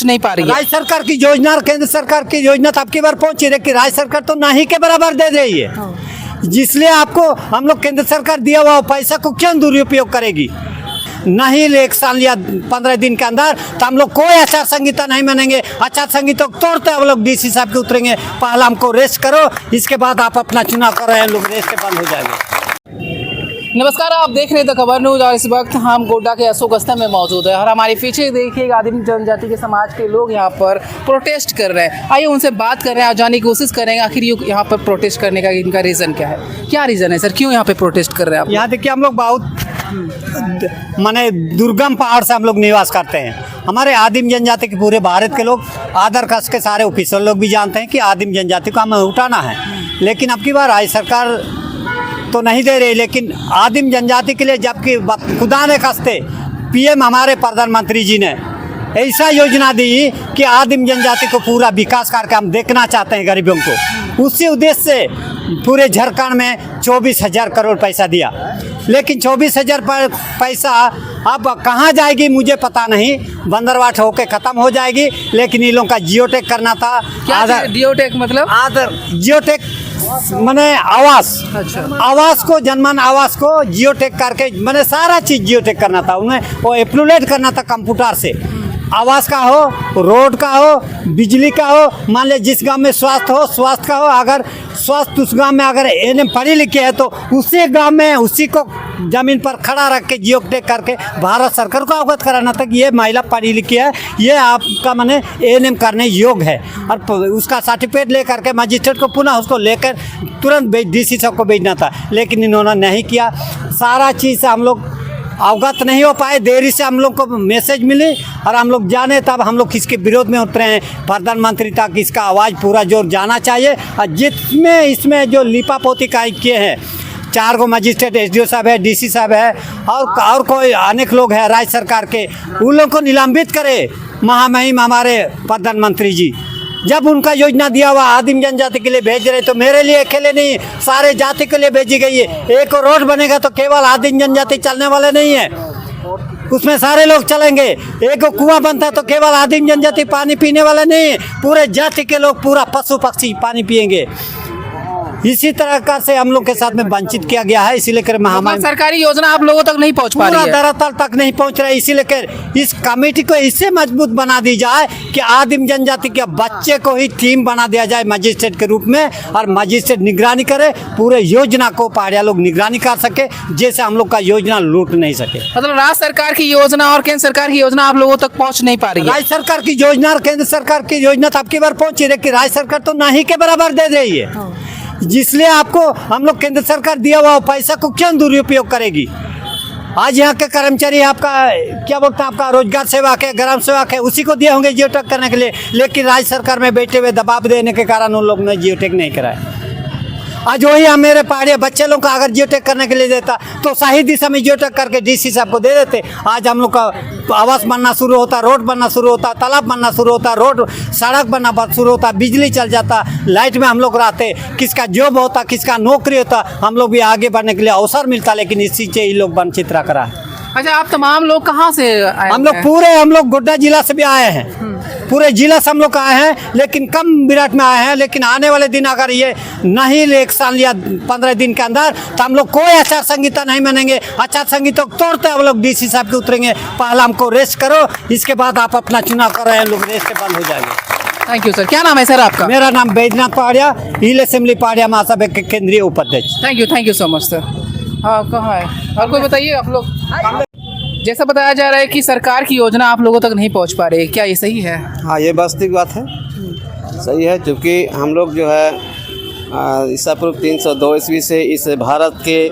नहीं पा रही है। राज्य सरकार की योजना और केंद्र सरकार की योजना तो आपकी बार पहुंची, लेकिन राज्य सरकार तो ना ही के बराबर दे रही है। जिसलिए आपको हम लोग केंद्र सरकार दिया हुआ पैसा को क्यों दुरुपयोग करेगी? नहीं 1 साल या 15 दिन के अंदर तो हम लोग कोई आचार संहिता नहीं मानेंगे। आचार संहिता तोड़ते हम लोग डीसी साहब के उतरेंगे। पहले हमको रेस्ट करो, इसके बाद आप अपना चुनाव करो। हम लोग रेस्ट से बंद हो जाएंगे। नमस्कार, आप देख रहे हैं द खबर न्यूज और इस वक्त हम गोड्डा के अशोक स्तंभ में मौजूद है और हमारे पीछे देखिए आदिम जनजाति के समाज के लोग यहाँ पर प्रोटेस्ट कर रहे हैं। आइए उनसे बात कर रहे हैं और जानने की कोशिश करेंगे आखिर ये यहाँ पर प्रोटेस्ट करने का इनका रीज़न क्या है। क्या रीज़न है सर, क्यों यहाँ पे प्रोटेस्ट कर रहे हैं आप? यहाँ देखिए, हम लोग बहुत माने दुर्गम पहाड़ से हम लोग निवास करते हैं। हमारे आदिम जनजाति के पूरे भारत के लोग, आधार कास्ट के सारे ऑफिसर लोग भी जानते हैं कि आदिम जनजाति को हमें उठाना है। लेकिन अब की बार राज्य सरकार तो नहीं दे रही, लेकिन आदिम जनजाति के लिए जबकि खुदा ने खास्ते पीएम हमारे प्रधानमंत्री जी ने ऐसा योजना दी कि आदिम जनजाति को पूरा विकास करके हम देखना चाहते हैं गरीबों को। उसी उद्देश्य से पूरे झारखंड में 24,000 करोड़ पैसा दिया। लेकिन 24,000 पैसा अब कहाँ जाएगी मुझे पता नहीं। बंदरवाट होके ख़त्म हो जाएगी। लेकिन इन लोगों का जियोटेक करना था। क्या जियोटेक मतलब? जियोटेक मैंने आवास, अच्छा, आवास को, जनमन आवास को जियोटेक करके मैंने सारा चीज़ जियोटेक करना था। उन्हें वो एप्लुलेट करना था कंप्यूटर से। आवास का हो, रोड का हो, बिजली का हो, मान ले जिस गांव में स्वास्थ्य का हो, अगर स्वास्थ्य उस गांव में अगर एनएम पढ़ी लिखी है तो उसी गांव में उसी को ज़मीन पर खड़ा रख के जियोटेक करके भारत सरकार को अवगत कराना था कि ये महिला पढ़ी लिखी है, ये आपका माने एनएम करने योग्य है। और उसका सर्टिफिकेट ले करके मजिस्ट्रेट को पुनः उसको लेकर तुरंत डीसी साहब को भेजना था। लेकिन इन्होंने नहीं किया। सारा चीज़ से हम लोग अवगत नहीं हो पाए। देरी से हम लोग को मैसेज मिली और हम लोग जाने, तब हम लोग किसके विरोध में उतरे हैं। प्रधानमंत्री तक इसका आवाज़ पूरा जोर जाना चाहिए। और जिसमें इसमें जो लिपापोती कार्य किए हैं, 4 गो मजिस्ट्रेट, एसडीओ साहब है, डीसी साहब है और कोई अनेक लोग हैं राज्य सरकार के, उन लोगों को निलंबित करे महामहिम हमारे प्रधानमंत्री जी। जब उनका योजना दिया हुआ आदिम जनजाति के लिए भेज रहे तो मेरे लिए अकेले नहीं, सारे जाति के लिए भेजी गई है। एक रोड बनेगा तो केवल आदिम जनजाति चलने वाले नहीं है, उसमें सारे लोग चलेंगे। एक कुआं बनता तो केवल आदिम जनजाति पानी पीने वाले नहीं है, पूरे जाति के लोग, पूरा पशु पक्षी पानी पिएंगे। इसी तरह का से हम लोग के साथ में वंचित किया गया है। इसी लेकर महामारी सरकारी योजना आप लोगों तक नहीं पहुंच पा रही है, दरअसल तक नहीं पहुंच रहा है। इसी लेकर इस कमेटी को इससे मजबूत बना दी जाए कि आदिम जनजाति के बच्चे को ही टीम बना दिया जाए मजिस्ट्रेट के रूप में, और मजिस्ट्रेट निगरानी करे पूरे योजना को, पहाड़िया लोग निगरानी कर सके, जैसे हम लोग का योजना लूट नहीं सके। मतलब राज्य सरकार की योजना और केंद्र सरकार की योजना आप लोगों तक पहुंच नहीं पा रही है। राज्य सरकार की योजना और केंद्र सरकार की योजना तो आपकी बार पहुंची, लेकिन राज्य सरकार तो ना ही के बराबर दे रही है। जिसलिए आपको हम लोग केंद्र सरकार दिया हुआ पैसा को क्यों दुरुपयोग करेगी? आज यहाँ के कर्मचारी आपका क्या बोलते हैं, आपका रोजगार सेवक है, ग्राम सेवक है, उसी को दिए होंगे जियोटेक करने के लिए। लेकिन राज्य सरकार में बैठे हुए दबाव देने के कारण उन लोगों ने जियोटेक नहीं कराया। आज वही हम मेरे पहाड़िया बच्चे लोग का अगर जियोटेक करने के लिए देता तो सही दिशा में जियोटेक करके डीसी साहब को दे देते। आज हम लोग का आवास बनना शुरू होता, रोड बनना शुरू होता, तालाब बनना शुरू होता, रोड सड़क बनना शुरू होता, बिजली चल जाता, लाइट में हम लोग रहते, किसका जॉब होता, किसका नौकरी होता, हम लोग भी आगे बढ़ने के लिए अवसर मिलता। लेकिन इसी से ही लोग वंचित रख रहा है। अच्छा, आप तमाम लोग कहाँ से आए? हम लोग गोड्डा जिला से भी आए हैं। पूरे जिला से हम लोग आए हैं, लेकिन कम विराट में आए हैं। लेकिन आने वाले दिन अगर ये नहीं 1 साल या 15 दिन के अंदर तो हम लोग कोई आचार संहिता नहीं मानेंगे। आचार संहिता तोड़ते हम लोग डीसी साहब के उतरेंगे। पहले हमको रेस्ट करो, इसके बाद आप अपना चुनाव करो। हम लोग रेस्ट से बंद हो जाएंगे। Thank you sir. क्या नाम है सर आपका? मेरा नाम बैद्यनाथ पहाड़िया, हिल असेंबली पहाड़िया महासभा के केंद्रीय उपाध्यक्ष। Thank you so much sir. हाँ, कहाँ है और कोई बताइए आप लोग? जैसा बताया जा रहा है कि सरकार की योजना आप लोगों तक नहीं पहुंच पा रही है, क्या ये सही है? हाँ, ये वास्तविक बात है, सही है। क्योंकि हम लोग जो है ईसा पूर्व 302 ईस्वी से इस भारत के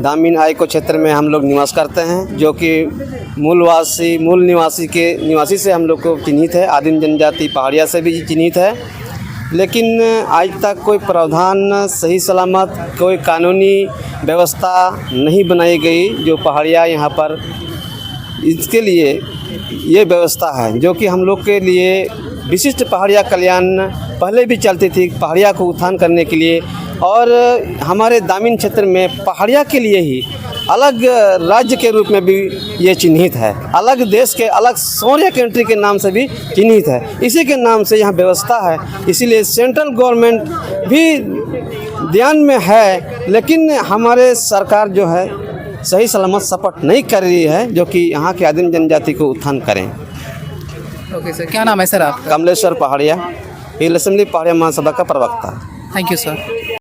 ग्रामीण आय को क्षेत्र में हम लोग निवास करते हैं, जो कि मूल निवासी से हम लोग को चिन्हित है। आदिम जनजाति पहाड़िया से भी चिन्हित है। लेकिन आज तक कोई प्रावधान सही सलामत, कोई कानूनी व्यवस्था नहीं बनाई गई जो पहाड़िया यहाँ पर, इसके लिए ये व्यवस्था है जो कि हम लोग के लिए विशिष्ट पहाड़िया कल्याण पहले भी चलती थी, पहाड़िया को उत्थान करने के लिए। और हमारे ग्रामीण क्षेत्र में पहाड़िया के लिए ही अलग राज्य के रूप में भी ये चिन्हित है, अलग देश के, अलग सौर्य कंट्री के नाम से भी चिन्हित है। इसी के नाम से यहाँ व्यवस्था है, इसीलिए सेंट्रल गवर्नमेंट भी ध्यान में है, लेकिन हमारे सरकार जो है सही सलामत सपोर्ट नहीं कर रही है, जो कि यहाँ के आदिम जनजाति को उत्थान करें। ओके सर, क्या नाम है सर आपका? कमलेश्वर पहाड़िया, हिल असेंबली पहाड़िया महासभा का प्रवक्ता। Thank you sir.